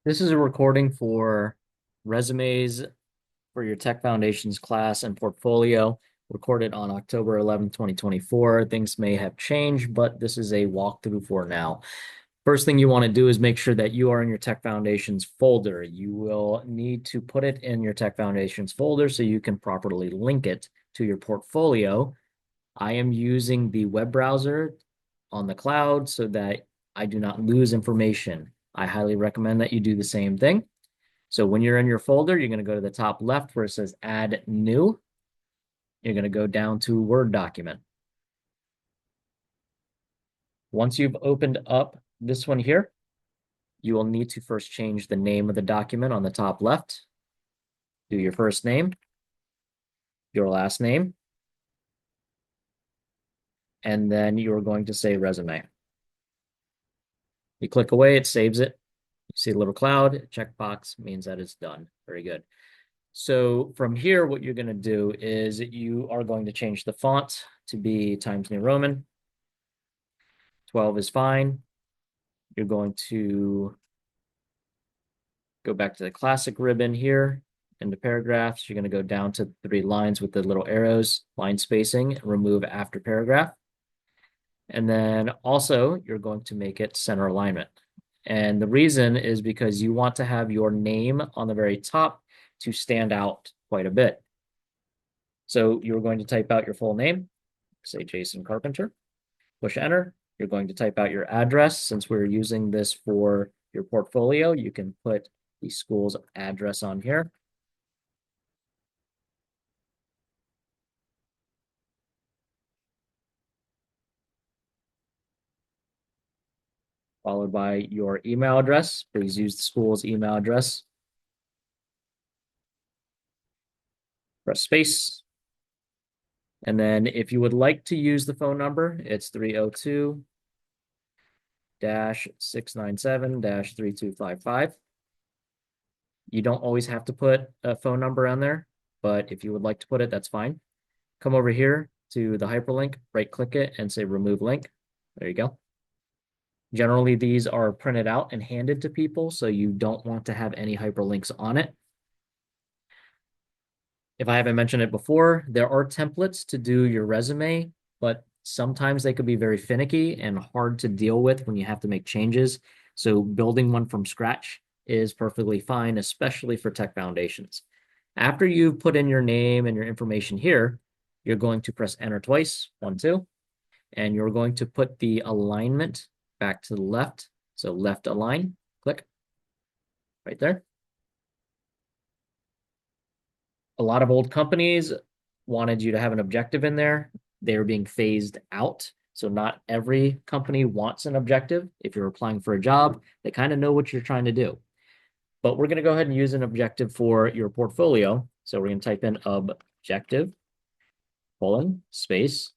This is a recording for resumes for your Tech Foundations class and portfolio, recorded on October 11th, 2024. Things may have changed, but this is a walkthrough for now. First thing you want to do is make sure that you are in your Tech Foundations folder. You will need to put it in your Tech Foundations folder so you can properly link it to your portfolio. I am using the web browser on the cloud so that I do not lose information. I highly recommend that you do the same thing. So when you're in your folder, you're going to go to the top left where it says Add New. You're going to go down to Word document. Once you've opened up this one here, you will need to first change the name of the document on the top left. Do your first name, your last name, and then you're going to say resume. You click away, it saves it. You see a little cloud, checkbox means that it's done. Very good. So from here, what you're going to do is you are going to change the font to be Times New Roman. 12 is fine. You're going to go back to the classic ribbon here in the paragraphs. You're going to go down to 3 lines with the little arrows, line spacing, remove after paragraph. And then also you're going to make it center alignment. And the reason is because you want to have your name on the very top to stand out quite a bit. So you're going to type out your full name, say Jason Carpenter, push enter. You're going to type out your address. Since we're using this for your portfolio, you can put the school's address on here. Followed by your email address. Please use the school's email address. Press space. And then if you would like to use the phone number, it's 302-697-3255. You don't always have to put a phone number on there, but if you would like to put it, that's fine. Come over here to the hyperlink, right click it and say remove link. There you go. Generally, these are printed out and handed to people, so you don't want to have any hyperlinks on it. If I haven't mentioned it before, there are templates to do your resume, but sometimes they could be very finicky and hard to deal with when you have to make changes. So building one from scratch is perfectly fine, especially for Tech Foundations. After you've put in your name and your information here, you're going to press enter twice, 1, 2, and you're going to put the alignment back to the left. So left align, click right there. A lot of old companies wanted you to have an objective in there. They are being phased out. So not every company wants an objective. If you're applying for a job, they kind of know what you're trying to do. But we're going to go ahead and use an objective for your portfolio. So we're going to type in objective, colon, space,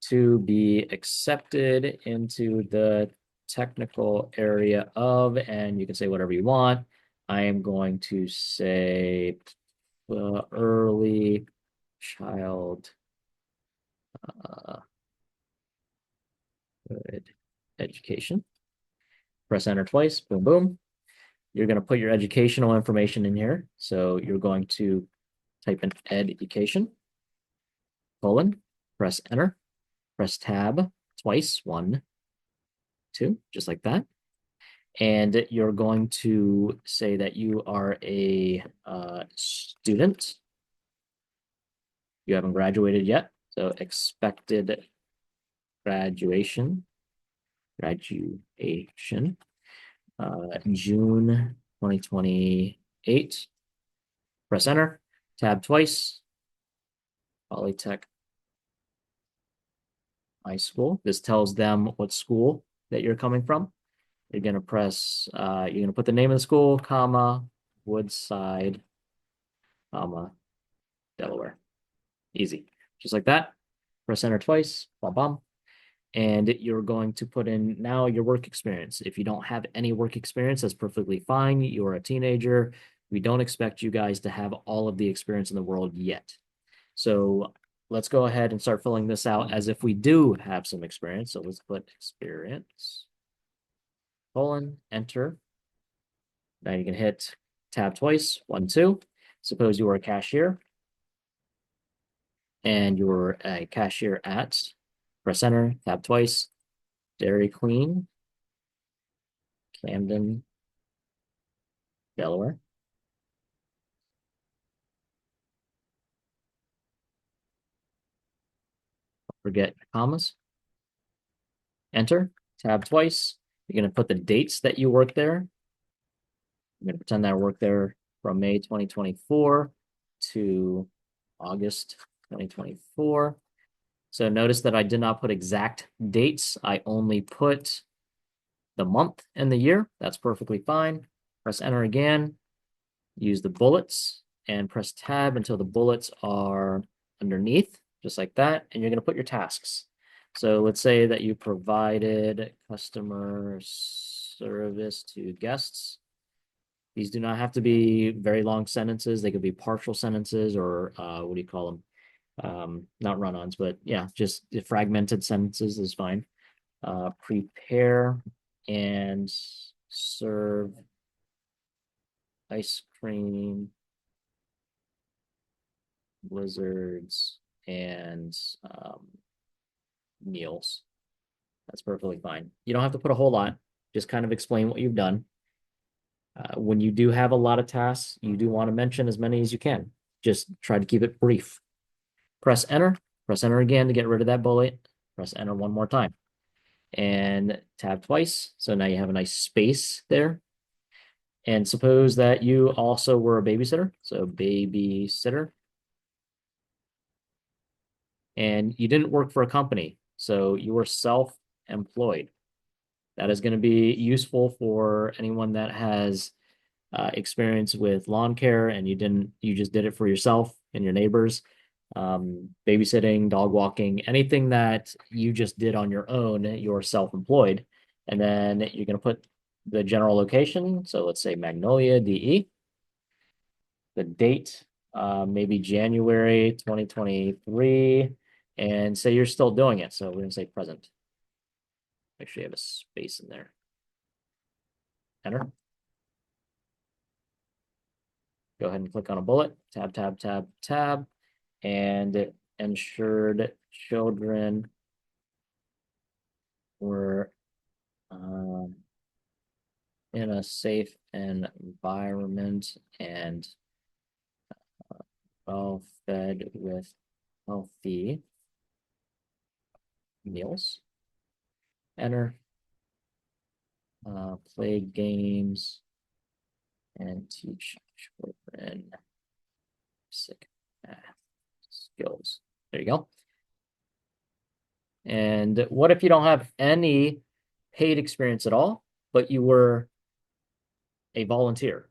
to be accepted into the technical area of, and you can say whatever you want. I am going to say early child good education. Press enter twice, boom, boom. You're going to put your educational information in here. So you're going to type in education, colon, press enter, press tab twice, 1, 2, just like that. And you're going to say that you are a student. You haven't graduated yet. So expected graduation, June 2028. Press enter, tab twice, Polytech High School. This tells them what school that you're coming from. You're going to press, you're going to put the name of the school, comma, Woodside, comma, Delaware. Easy. Just like that. Press enter twice, bum, bum. And you're going to put in now your work experience. If you don't have any work experience, that's perfectly fine. You're a teenager. We don't expect you guys to have all of the experience in the world yet. So let's go ahead and start filling this out as if we do have some experience. So let's put experience, colon, enter. Now you can hit tab twice, 1, 2. Suppose you were a cashier and you were a cashier at, press enter, tab twice, Dairy Queen, Camden, Delaware. Forget commas. Enter, tab twice. You're going to put the dates that you worked there. I'm going to pretend that I worked there from May 2024 to August 2024. So notice that I did not put exact dates. I only put the month and the year. That's perfectly fine. Press enter again. Use the bullets and press tab until the bullets are underneath, just like that. And you're going to put your tasks. So let's say that you provided customer service to guests. These do not have to be very long sentences. They could be partial sentences or what do you call them? Not run-ons, but yeah, just fragmented sentences is fine. Prepare and serve ice cream, blizzards, and meals. That's perfectly fine. You don't have to put a whole lot. Just kind of explain what you've done. When you do have a lot of tasks, you do want to mention as many as you can. Just try to keep it brief. Press enter again to get rid of that bullet. Press enter one more time and tab twice. So now you have a nice space there. And suppose that you also were a babysitter. So babysitter. And you didn't work for a company. So you were self-employed. That is going to be useful for anyone that has experience with lawn care and you just did it for yourself and your neighbors. Babysitting, dog walking, anything that you just did on your own, you're self-employed. And then you're going to put the general location. So let's say Magnolia, DE. The date, maybe January 2023. And say you're still doing it. So we're going to say present. Make sure you have a space in there. Enter. Go ahead and click on a bullet. Tab, tab, tab, tab. And ensured children were in a safe environment and well fed with healthy meals. Enter. Play games and teach children basic math skills. There you go. And what if you don't have any paid experience at all, but you were a volunteer?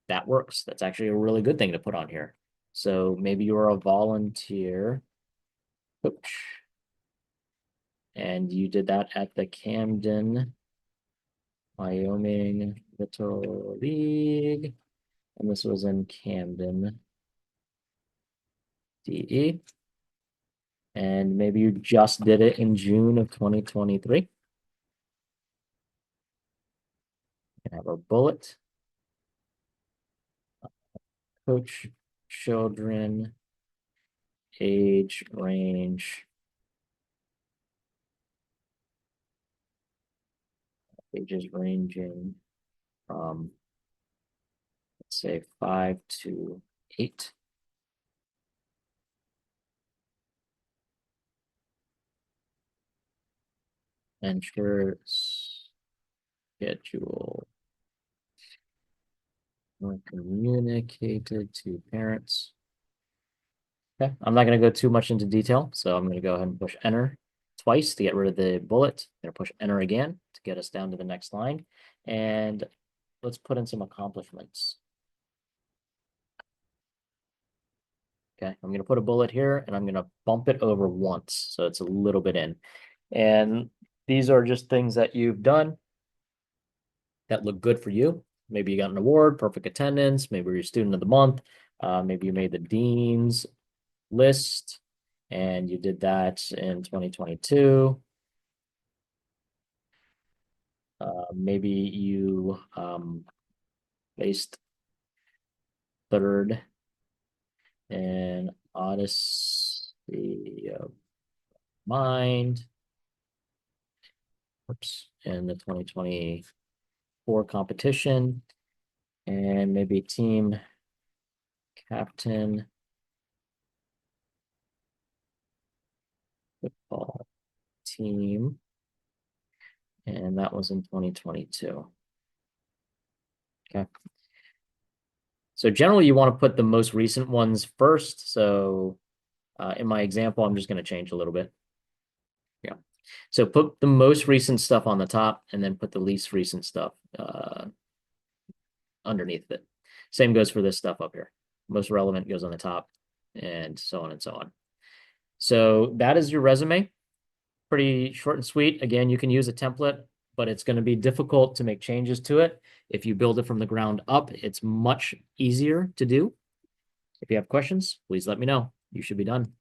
That works. That's actually a really good thing to put on here. So maybe you're a volunteer coach and you did that at the Camden, Wyoming Little League. And this was in Camden, DE. And maybe you just did it in June of 2023. You have a bullet. Coach children, age range, ages ranging from, let's say, 5 to 8. Ensure schedule or communicated to parents. Okay, I'm not going to go too much into detail, so I'm going to go ahead and push enter twice to get rid of the bullet. I'm going to push enter again to get us down to the next line. And let's put in some accomplishments. Okay, I'm going to put a bullet here and I'm going to bump it over once. So it's a little bit in. And these are just things that you've done that look good for you. Maybe you got an award, perfect attendance, maybe you're student of the month, maybe you made the dean's list and you did that in 2022. Maybe you Placed third in Odyssey of Mind. Oops, in the 2024 competition. And maybe team captain football team. And that was in 2022. Okay. So generally you want to put the most recent ones first. So in my example, I'm just going to change a little bit. Yeah. So put the most recent stuff on the top and then put the least recent stuff underneath it. Same goes for this stuff up here. Most relevant goes on the top and so on and so on. So that is your resume. Pretty short and sweet. Again, you can use a template, but it's going to be difficult to make changes to it. If you build it from the ground up, it's much easier to do. If you have questions, please let me know. You should be done.